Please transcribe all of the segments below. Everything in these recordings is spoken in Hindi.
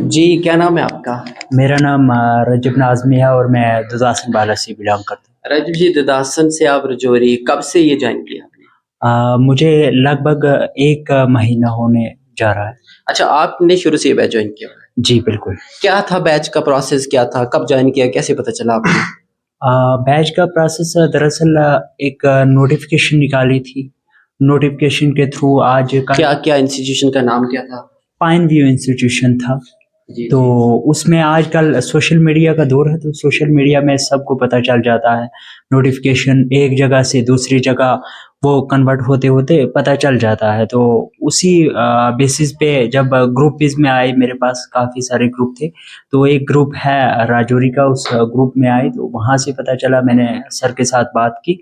जी, क्या नाम है आपका? मेरा नाम रजब नाज़मी है और मैं दुदासन बाला से बिलॉन्ग करता रजब जी ददासन से आप रजौरी, कब से ये जॉइन किया आपने? हूँ। मुझे लगभग 1 महीना होने जा रहा है। अच्छा, आपने शुरू से ये बैच जॉइन किया हुआ है। जी, बिल्कुल। क्या था बैच का प्रोसेस क्या था? कब जॉइन किया? कैसे पता चला आपको? बैच का प्रोसेस दरअसल एक नोटिफ़िकेशन निकाली थी। नोटिफ़िकेशन के थ्रू आज कल क्या इंस्टीट्यूशन का नाम क्या था? पाइन व्यू इंस्टीट्यूशन था। जी, तो जी। उसमें आजकल सोशल मीडिया का दौर है, तो सोशल मीडिया में सबको पता चल जाता है। नोटिफ़िकेशन एक जगह से दूसरी जगह वो कन्वर्ट होते-होते पता चल जाता है। तो उसी बेसिस पे जब ग्रुपीज़ में आए, मेरे पास काफ़ी सारे ग्रुप थे। तो एक ग्रुप है राजौरी का, उस ग्रुप में आए तो वहाँ से पता चला, मैंने सर के साथ बात की।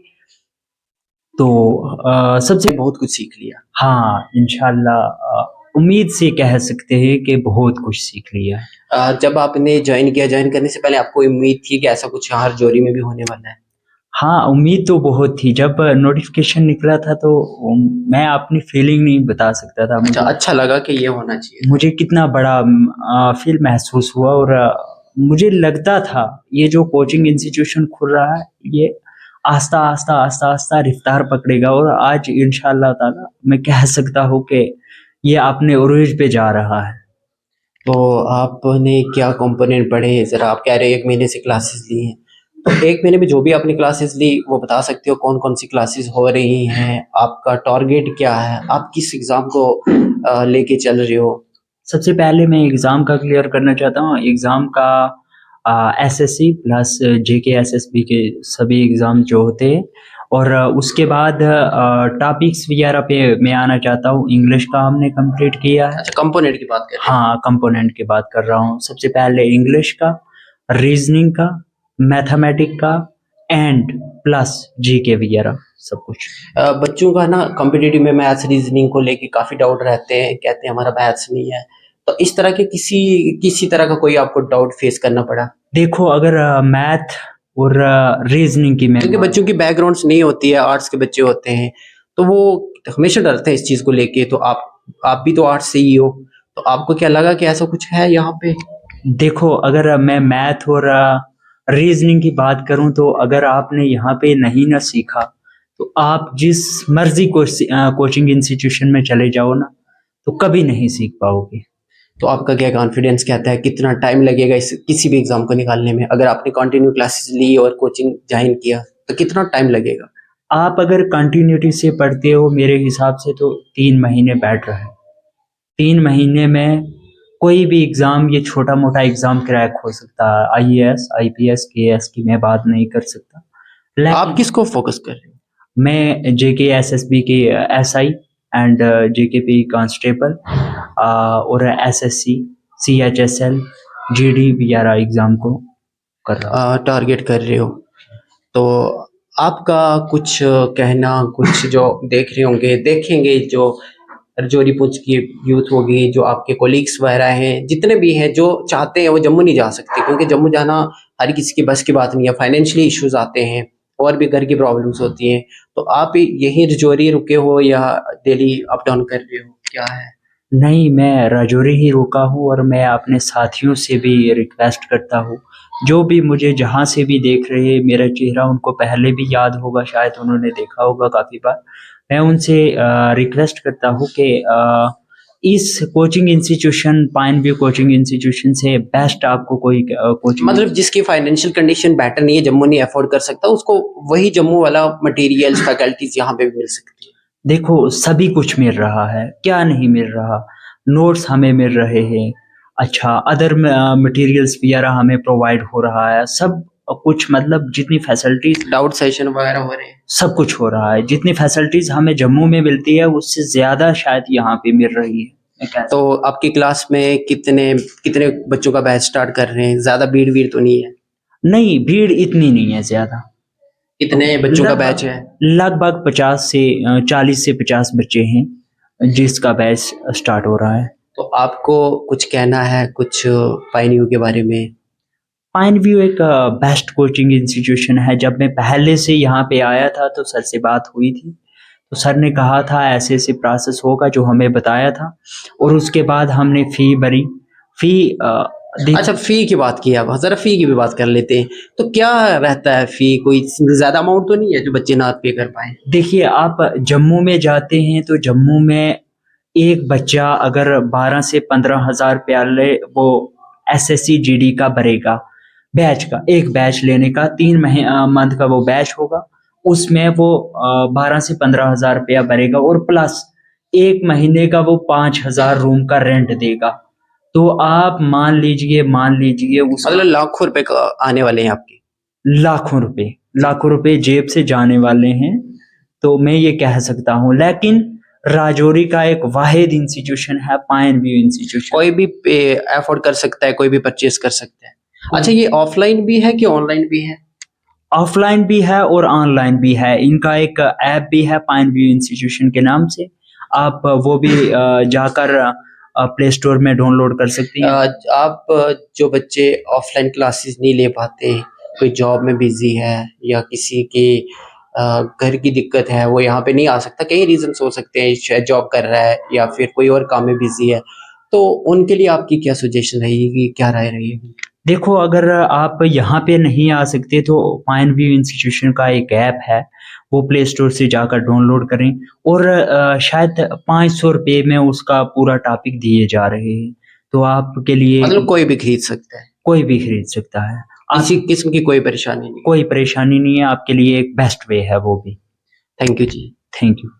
तो सबसे बहुत कुछ सीख लिया। हाँ, इंशाअल्लाह उम्मीद से कह सकते हैं कि बहुत कुछ सीख लिया है। जब आपने जॉइन किया, जॉइन करने से पहले आपको उम्मीद थी कि ऐसा कुछ यहाँ रजौरी में भी होने वाला है? हाँ, उम्मीद तो बहुत थी। जब नोटिफ़िकेशन निकला था तो मैं अपनी फीलिंग नहीं बता सकता था। अच्छा, मुझे अच्छा लगा कि ये होना चाहिए था। मुझे कितना बड़ा फ़ील महसूस हुआ और मुझे लगता था ये जो कोचिंग इंस्टीट्यूशन खुल रहा है, ये आस्ता-आस्ता रफ़्तार पकड़ेगा और आज इंशाअल्लाह ताला मैं कह सकता हूँ कि ये अपने उरूज पे जा रहा है। तो आपने क्या कंपोनेंट पढ़े? ज़रा आप कह रहे हो 1 महीने से क्लासेस ली हैं। तो 1 महीने में जो भी आपने क्लासेस ली, वो बता सकते हो कौन-कौन सी क्लासेस हो रही हैं? आपका टारगेट क्या है? आप किस एग्ज़ाम को लेके चल रहे हो? सबसे पहले मैं एग्ज़ाम का क्लियर करना चाहता हूँ। एग्ज़ाम का एसएससी प्लस जेके एसएसबी के सभी एग्ज़ाम जो होते हैं और उसके बाद टॉपिक्स वगैरह पे मैं आना चाहता हूँ। इंग्लिश का हमने कंप्लीट किया है। अच्छा, कंपोनेंट की बात कर रहे हैं। हाँ, कंपोनेंट की बात कर रहा हूँ। सबसे पहले इंग्लिश का, रीज़निंग का, मैथमेटिक का एंड प्लस जीके वगैरह सब कुछ। बच्चों का ना कॉम्पिटिटिव में मैथ्स, रीज़निंग को लेके काफ़ी डाउट रहते हैं, कहते हैं हमारा मैथ्स नहीं है। तो इस तरह के किसी तरह का कोई आपको डाउट फेस करना पड़ा? देखो, अगर मैथ और रीज़निंग की मैं क्योंकि बच्चों की बैकग्राउंड्स नहीं होती है, आर्ट्स के बच्चे होते हैं, तो वो हमेशा डरते हैं इस चीज़ को लेके। तो आप भी तो आर्ट्स से ही हो, तो आपको क्या लगा कि ऐसा कुछ है यहाँ पे? देखो, अगर मैं मैथ और रीज़निंग की बात करूँ तो अगर आपने यहाँ पे नहीं ना सीखा, तो आप जिस मर्ज़ी कोचिंग इंस्टीट्यूशन में चले जाओ ना, तो कभी नहीं सीख पाओगे। तो आपका क्या कॉन्फिडेंस कहता है कितना टाइम लगेगा इस किसी भी एग्ज़ाम को निकालने में? अगर आपने कंटिन्यू क्लासेस ली और कोचिंग जॉइन किया, तो कितना टाइम लगेगा? आप अगर कंटिन्यूटी से पढ़ते हो, मेरे हिसाब से तो 3 महीने बेटर है। 3 महीने में कोई भी एग्ज़ाम, ये छोटा-मोटा एग्ज़ाम क्रैक हो सकता है। आईएएस, आईपीएस, केएएस की मैं बात नहीं कर सकता। आप लेकिन किसको फ़ोकस कर रहे हो? मैं जेके एसएसबी की एसआई एंड जेकेपी कांस्टेबल और एसएससी, सीएचएसएल, जीडी वगैरह एग्ज़ाम को कर रहा हूँ। टारगेट कर रहे हो। तो आपका कुछ कहना, कुछ जो देख रहे होंगे, देखेंगे जो रजौरी पुंछ की यूथ होगी, जो आपके कोलीग्स वगैरह हैं, जितने भी हैं जो चाहते हैं वो जम्मू नहीं जा सकते क्योंकि जम्मू जाना हर किसी की बस की बात नहीं है, फाइनेंशियली इश्यूज़ आते हैं और भी घर की प्रॉब्लम्स होती हैं। तो आप यहीं रजौरी रुके हो या डेली अप डाउन कर रहे हो? क्या है? नहीं, मैं राजौरी ही रुका हूँ और मैं अपने साथियों से भी रिक्वेस्ट करता हूँ, जो भी मुझे जहाँ से भी देख रहे हैं, मेरा चेहरा उनको पहले भी याद होगा, शायद उन्होंने देखा होगा काफ़ी बार। मैं उनसे रिक्वेस्ट करता हूँ कि इस coaching institution, pine view coaching institution से बेस्ट आपको कोई कोचिंग। मतलब जिसकी फाइनेंशियल कंडीशन बेटर नहीं है, जम्मू नहीं अफोर्ड कर सकता, उसको वही जम्मू वाला मटेरियल्स, फैकल्टीज़ यहाँ पे भी मिल सकती है। देखो, सभी कुछ मिल रहा है, क्या नहीं मिल रहा? नोट्स हमें मिल रहे हैं, अच्छा अदर मटेरियल्स वगैरह हमें प्रोवाइड हो रहा है, सब कुछ, मतलब जितनी फैसिलिटीज़, डाउट सेशन वगैरह हो रहे हैं। सब कुछ हो रहा है। जितनी फैसिलिटीज़ हमें जम्मू में मिलती है, उससे ज़्यादा शायद यहाँ पे मिल रही है। मैं कह तो आपकी क्लास में कितने कितने बच्चों का बैच स्टार्ट कर रहे हैं? ज़्यादा भीड़-वीड़ तो नहीं है? नहीं, भीड़ इतनी नहीं है ज़्यादा। कितने बच्चों का बैच है? लगभग 50 से 40 से 50 बच्चे हैं, जिसका बैच स्टार्ट हो रहा है। तो आपको कुछ कहना है कुछ पाइन यू के बारे में? पाइन व्यू एक बेस्ट कोचिंग इंस्टीट्यूशन है। जब मैं पहले से यहाँ पे आया था तो सर से बात हुई थी। तो सर ने कहा था ऐसे-ऐसे प्रोसेस होगा, जो हमें बताया था और उसके बाद हमने फ़ी भरी। फी अच्छा, फी की बात की आप, जरा फी की भी बात कर लेते हैं। तो क्या रहता है फी? कोई ज्यादा अमाउंट तो नहीं है जो बच्चे ना पे कर पाए? देखिए, आप जम्मू में जाते हैं तो जम्मू में एक बच्चा अगर 12 से 15 हज़ार रुपया ले, वो एसएससी जीडी का भरेगा, बैच का, एक बैच लेने का 3 मंथ का वो बैच होगा, उसमें वो 12 से 15 हज़ार रुपया भरेगा और प्लस 1 महीने का वो 5 हज़ार रूम का रेंट देगा। तो आप मान लीजिए उसका मतलब लाखों रुपए का आने वाले हैं आपके। लाखों रुपए जेब से जाने वाले हैं, तो मैं ये कह सकता हूँ। लेकिन राजौरी का एक वाहिद इंस्टीट्यूशन है, पाइन व्यू इंस्टीट्यूशन। कोई भी अफोर्ड कर सकता है, कोई भी परचेज कर सकता है। अच्छा, ये ऑफलाइन भी है कि ऑनलाइन भी है? ऑफलाइन भी है और ऑनलाइन भी है। इनका एक ऐप भी है पाइन व्यू इंस्टीट्यूशन के नाम से, आप वो भी जाकर प्ले स्टोर में डाउनलोड कर सकती हैं। आप जो बच्चे ऑफलाइन क्लासेस नहीं ले पाते, कोई जॉब में बिजी है या किसी के घर की दिक्कत है, वो यहाँ पे नहीं आ सकता, कई रीजंस हो सकते हैं, शायद जॉब कर रहा है या फिर कोई और काम में बिजी है, तो उनके लिए आपकी क्या सजेशन रहेगी, क्या राय रहेगी? देखो, अगर आप यहाँ पे नहीं आ सकते तो पाइन व्यू इंस्टीट्यूशन का एक ऐप है, वो प्ले स्टोर से जाकर डाउनलोड करें। और शायद 500 रुपये में उसका पूरा टॉपिक दिए जा रहे हैं, तो आपके लिए मतलब कोई भी खरीद सकता है, कोई भी खरीद सकता है। किसी किस्म की कोई परेशानी नहीं? कोई परेशानी नहीं है, आपके लिए एक बेस्ट वे है वो भी। थैंक यू जी। Thank you.